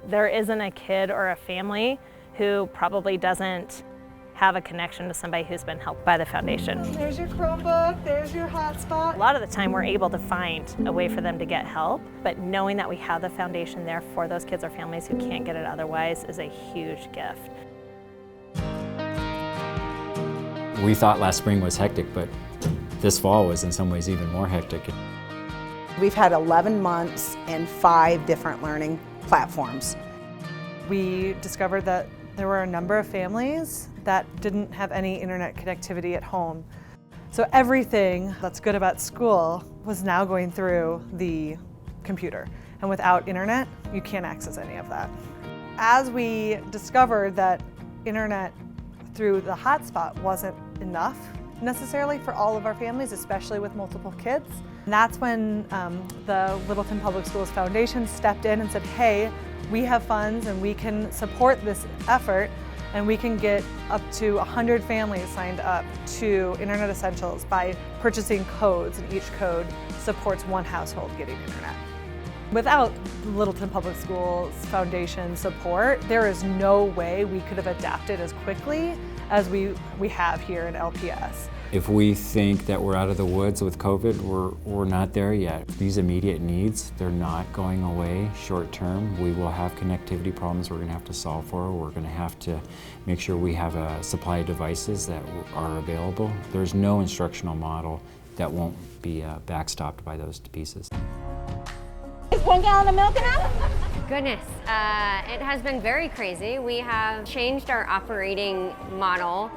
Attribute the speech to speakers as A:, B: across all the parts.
A: There isn't a kid or a family who probably doesn't have a connection to somebody who's been helped by the foundation.
B: There's your Chromebook, there's your hotspot.
A: A lot of the time we're able to find a way for them to get help, but knowing that we have the foundation there for those kids or families who can't get it otherwise is a huge gift.
C: We thought last spring was hectic, but this fall was in some ways even more hectic.
D: We've had 11 months and 5 different learning platforms.
B: We discovered that there were a number of families that didn't have any internet connectivity at home. So everything that's good about school was now going through the computer. And without internet, you can't access any of that. As we discovered that internet through the hotspot wasn't enough necessarily for all of our families, especially with multiple kids, and that's when the Littleton Public Schools Foundation stepped in and said, hey, we have funds and we can support this effort, and we can get up to 100 families signed up to Internet Essentials by purchasing codes, and each code supports one household getting internet. Without Littleton Public Schools Foundation support, there is no way we could have adapted as quickly as we have here in LPS.
C: If we think that we're out of the woods with COVID, we're not there yet. These immediate needs, they're not going away short term. We will have connectivity problems we're going to have to solve for. We're going to have to make sure we have a supply of devices that are available. There's no instructional model that won't be backstopped by those pieces.
E: Is 1 gallon of milk enough? Goodness, it has been very crazy. We have changed our operating model.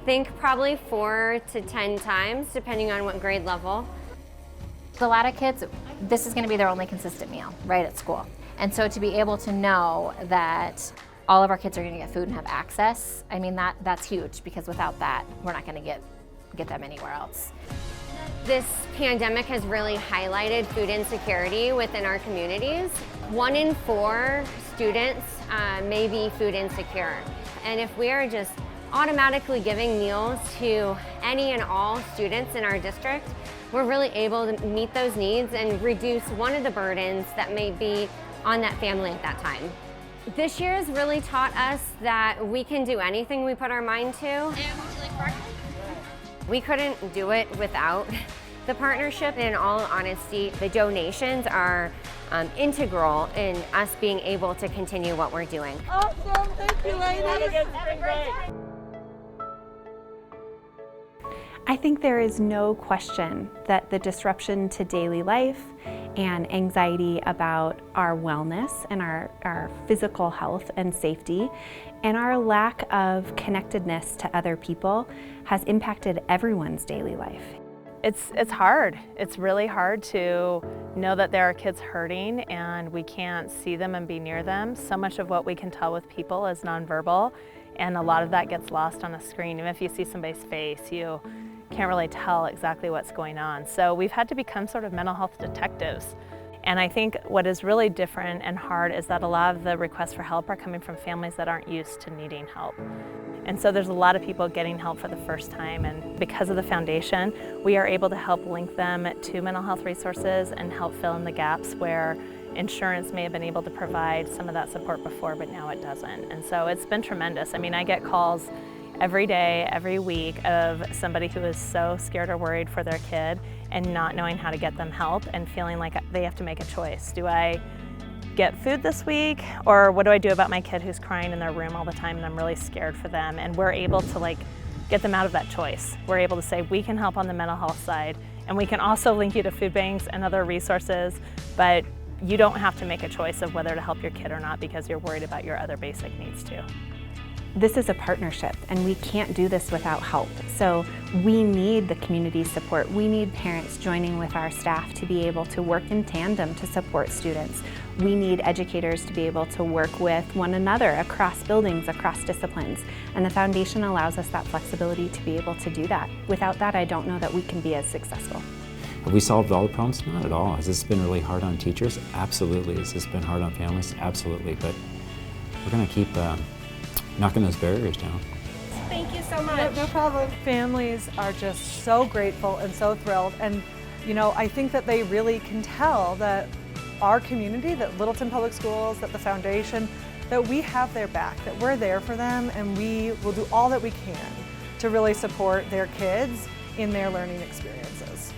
E: Think probably 4 to 10 times, depending on what grade level.
F: A lot of kids, this is going to be their only consistent meal right at school. And so to be able to know that all of our kids are going to get food and have access, I mean, that's huge, because without that, we're not going to get them anywhere else.
E: This pandemic has really highlighted food insecurity within our communities. 1 in 4 students may be food insecure. And if we are just automatically giving meals to any and all students in our district, we're really able to meet those needs and reduce one of the burdens that may be on that family at that time. This year has really taught us that we can do anything we put our mind to. We couldn't do it without the partnership. In all honesty, the donations are integral in us being able to continue what we're doing.
B: Awesome, thank you, ladies.
G: I think there is no question that the disruption to daily life and anxiety about our wellness and our physical health and safety and our lack of connectedness to other people has impacted everyone's daily life.
A: It's hard. It's really hard to know that there are kids hurting and we can't see them and be near them. So much of what we can tell with people is nonverbal, and a lot of that gets lost on a screen. Even if you see somebody's face, you can't really tell exactly what's going on. So we've had to become sort of mental health detectives. And I think what is really different and hard is that a lot of the requests for help are coming from families that aren't used to needing help. And so there's a lot of people getting help for the first time, and because of the foundation, we are able to help link them to mental health resources and help fill in the gaps where insurance may have been able to provide some of that support before, but now it doesn't. And so it's been tremendous. I mean, I get calls every day, every week of somebody who is so scared or worried for their kid and not knowing how to get them help and feeling like they have to make a choice. Do I get food this week, or what do I do about my kid who's crying in their room all the time and I'm really scared for them? And we're able to get them out of that choice. We're able to say we can help on the mental health side, and we can also link you to food banks and other resources, but you don't have to make a choice of whether to help your kid or not because you're worried about your other basic needs too.
G: This is a partnership, and we can't do this without help. So we need the community support. We need parents joining with our staff to be able to work in tandem to support students. We need educators to be able to work with one another across buildings, across disciplines. And the foundation allows us that flexibility to be able to do that. Without that, I don't know that we can be as successful.
C: Have we solved all the problems? Not at all. Has this been really hard on teachers? Absolutely. Has this been hard on families? Absolutely. But we're going to keep knocking those barriers down.
E: Thank you so much.
B: No problem. Families are just so grateful and so thrilled, and I think that they really can tell that our community, that Littleton Public Schools, that the foundation, that we have their back, that we're there for them, and we will do all that we can to really support their kids in their learning experiences.